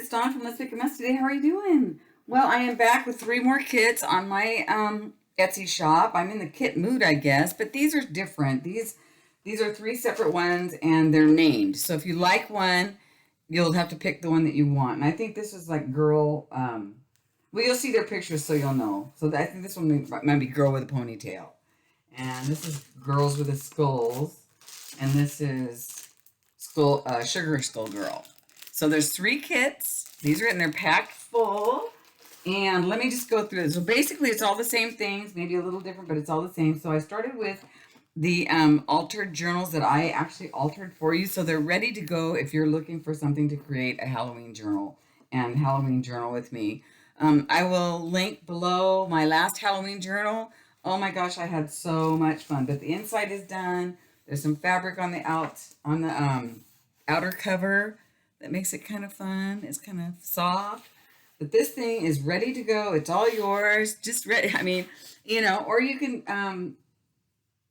it's Dawn from Let's Make a Mess today. How are you doing? Well, I am back with three more kits on my Etsy shop. I'm in the kit mood, I guess, but these are different. These are three separate ones, and they're named. So if you like one, you'll have to pick the one that you want. And I think this is like girl. Well, you'll see their pictures, so you'll know. So I think this one might be girl with a ponytail, and this is girls with the skulls, and this is sugar skull girl. So there's three kits. These are in their packed full. And let me just go through it. So basically it's all the same things, maybe a little different, but it's all the same. So I started with the altered journals that I actually altered for you. So they're ready to go if you're looking for something to create a Halloween journal and Halloween journal with me. I will link below my last Halloween journal. Oh my gosh, I had so much fun. But the inside is done. There's some fabric on the outer cover that makes it kind of fun. It's kind of soft. But this thing is ready to go. It's all yours. Just ready. I mean, or you can,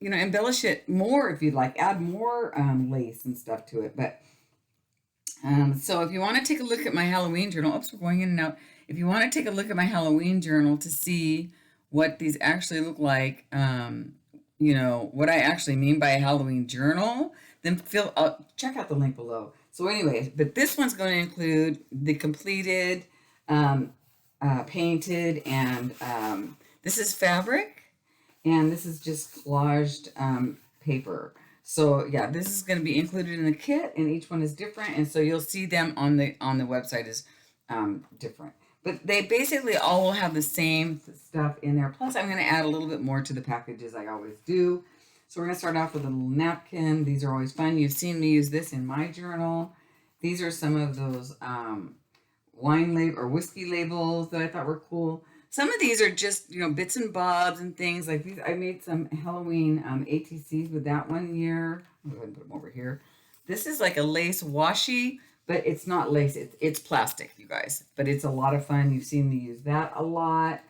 embellish it more if you'd like. Add more lace and stuff to it. But so if you want to take a look at my Halloween journal, oops, we're going in and out. If you want to take a look at my Halloween journal to see what these actually look like, what I actually mean by a Halloween journal, then check out the link below. So anyway, but this one's going to include the completed, painted, and this is fabric, and this is just collaged paper. So yeah, this is going to be included in the kit, and each one is different, and so you'll see them on the website is different. But they basically all will have the same stuff in there. Plus, I'm going to add a little bit more to the packages, I always do. So we're going to start off with a little napkin. These are always fun. You've seen me use this in my journal. These are some of those wine label or whiskey labels that I thought were cool. Some of these are just, bits and bobs and things like these. I made some Halloween ATCs with that one year. I'll go ahead and put them over here. This is like a lace washi, but it's not lace. It's plastic, you guys. But it's a lot of fun. You've seen me use that a lot.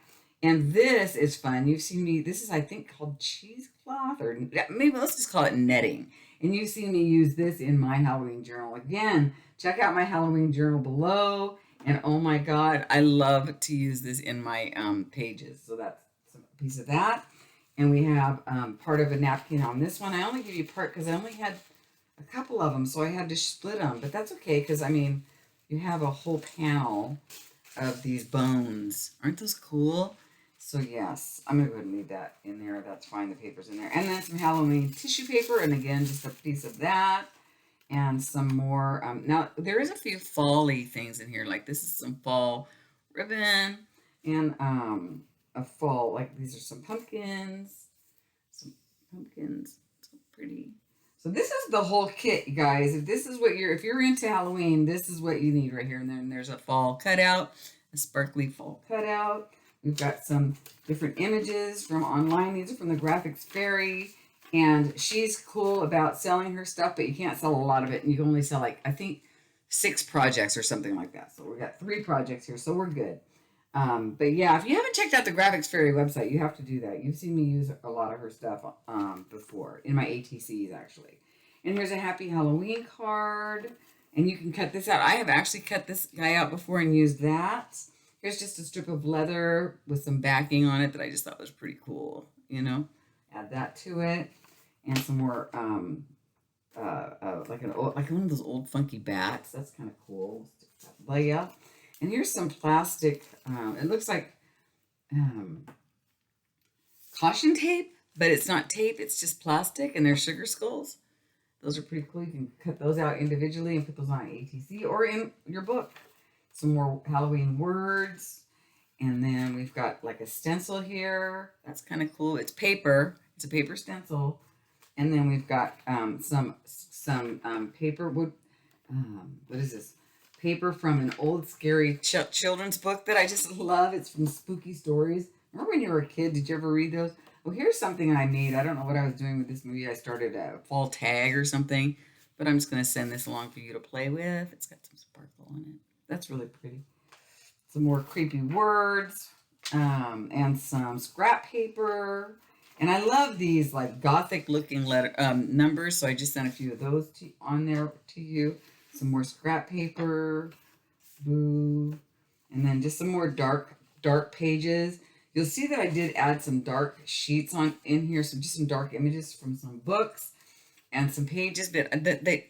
And this is fun. You've seen me, this is, I think, called cheesecloth, or maybe let's just call it netting. And you've seen me use this in my Halloween journal. Again, check out my Halloween journal below. And oh my God, I love to use this in my pages. So that's a piece of that. And we have part of a napkin on this one. I only give you part because I only had a couple of them, so I had to split them. But that's okay because, you have a whole panel of these bones. Aren't those cool? So yes, I'm going to go ahead and leave that in there. That's fine. The paper's in there. And then some Halloween tissue paper. And again, just a piece of that. And some more. Now, there is a few fall-y things in here. Like this is some fall ribbon. And a fall, like these are some pumpkins. Some pumpkins. So pretty. So this is the whole kit, you guys. If you're into Halloween, this is what you need right here. And then there's a fall cutout. A sparkly fall cutout. We've got some different images from online. These are from the Graphics Fairy. And she's cool about selling her stuff, but you can't sell a lot of it. And you can only sell, I think 6 projects or something like that. So we got 3 projects here, so we're good. But yeah, if you haven't checked out the Graphics Fairy website, you have to do that. You've seen me use a lot of her stuff before, in my ATCs, actually. And here's a Happy Halloween card. And you can cut this out. I have actually cut this guy out before and used that. Here's just a strip of leather with some backing on it that I just thought was pretty cool, Add that to it. And some more, like one of those old funky bats. That's kind of cool. Stick that lay up. And here's some plastic. It looks like caution tape, but it's not tape. It's just plastic, and they're sugar skulls. Those are pretty cool. You can cut those out individually and put those on ATC or in your book. Some more Halloween words. And then we've got like a stencil here. That's kind of cool. It's paper. It's a paper stencil. And then we've got some paper. What is this? Paper from an old scary children's book that I just love. It's from Spooky Stories. Remember when you were a kid? Did you ever read those? Well, here's something I made. I don't know what I was doing with this movie. I started a fall tag or something. But I'm just going to send this along for you to play with. It's got some sparkle on it. That's really pretty. Some more creepy words. And some scrap paper. And I love these like gothic looking numbers. So I just sent a few of those on there to you. Some more scrap paper. Boo. And then just some more dark pages. You'll see that I did add some dark sheets in here, just some dark images from some books and some pages, but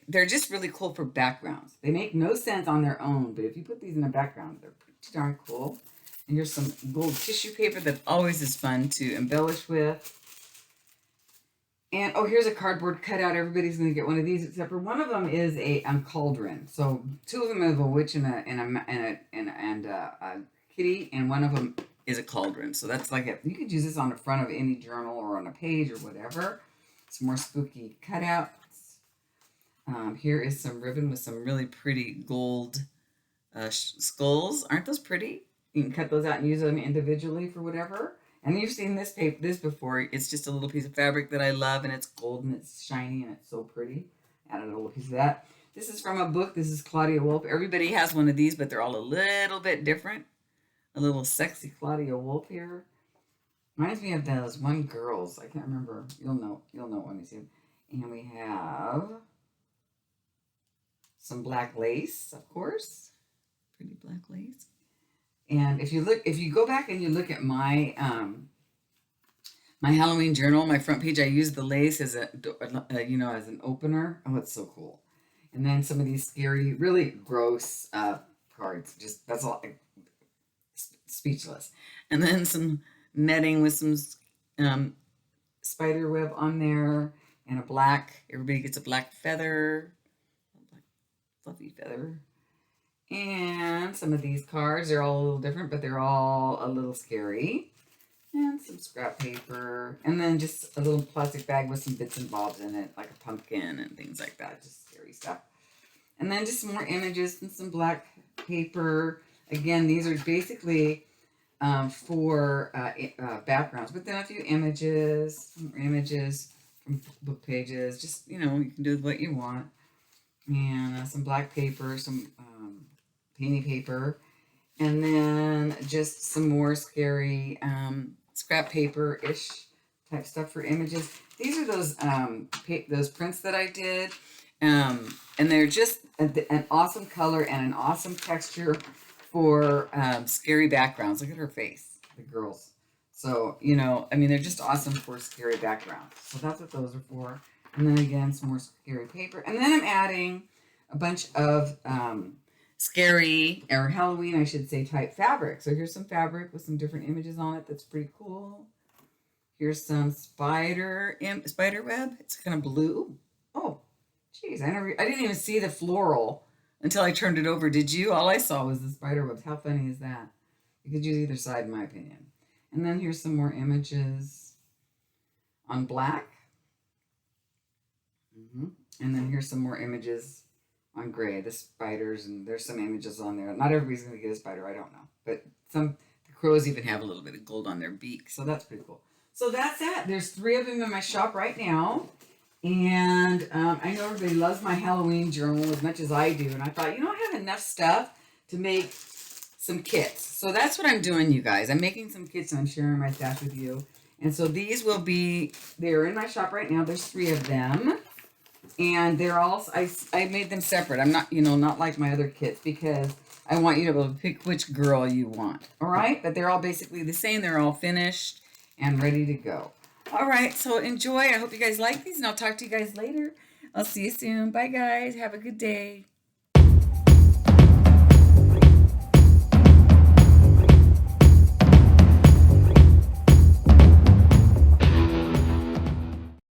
they're just really cool for backgrounds. They make no sense on their own, but if you put these in a background, they're pretty darn cool. And here's some gold tissue paper that always is fun to embellish with. And oh, here's a cardboard cutout. Everybody's going to get one of these, except for one of them is a cauldron. So two of them have a witch and a kitty, and one of them is a cauldron. So that's like you could use this on the front of any journal or on a page or whatever. Some more spooky cutouts. Here is some ribbon with some really pretty gold skulls. Aren't those pretty? You can cut those out and use them individually for whatever. And you've seen this before. It's just a little piece of fabric that I love, and it's gold and it's shiny and it's so pretty. Added a little piece of that. This is from a book. This is Claudia Wolf. Everybody has one of these, but they're all a little bit different. A little sexy Claudia Wolf here. Reminds me of those one girls. I can't remember. You'll know when you see them. And we have some black lace, of course. Pretty black lace. And if you go back and you look at my my Halloween journal, my front page, I used the lace as as an opener. Oh, it's so cool. And then some of these scary, really gross cards. Just that's all. Speechless. And then some netting with some spider web on there and a black. Everybody gets a black feather, a black fluffy feather. And some of these cards, they're all a little different, but they're all a little scary. And some scrap paper. And then just a little plastic bag with some bits and bobs in it, like a pumpkin and things like that. Just scary stuff. And then just some more images and some black paper. Again, these are basically for backgrounds. But then a few images, from book pages. Just, you can do what you want. And some black paper, some painty paper, and then just some more scary scrap paper-ish type stuff for images. These are those prints that I did, and they're just an awesome color and an awesome texture for scary backgrounds. Look at her face, the girls. So, they're just awesome for scary backgrounds. So that's what those are for. And then again, some more scary paper. And then I'm adding a bunch of scary, or Halloween, I should say, type fabric. So here's some fabric with some different images on it. That's pretty cool. Here's some spider web. It's kind of blue. Oh, geez, I didn't even see the floral until I turned it over. Did you? All I saw was the spider webs. How funny is that? You could use either side, in my opinion. And then here's some more images on black. And then here's some more images on gray, the spiders, and there's some images on there. Not everybody's going to get a spider, I don't know. But the crows even have a little bit of gold on their beak, so that's pretty cool. So that's that. There's 3 of them in my shop right now. And I know everybody loves my Halloween journal as much as I do. And I thought, I have enough stuff to make some kits. So that's what I'm doing, you guys. I'm making some kits and I'm sharing my stash with you. And so these they're in my shop right now. There's 3 of them. And they're all, I made them separate. I'm not, not like my other kits, because I want you to be able to pick which girl you want. All right? But they're all basically the same. They're all finished and ready to go. All right. So enjoy. I hope you guys like these, and I'll talk to you guys later. I'll see you soon. Bye, guys. Have a good day.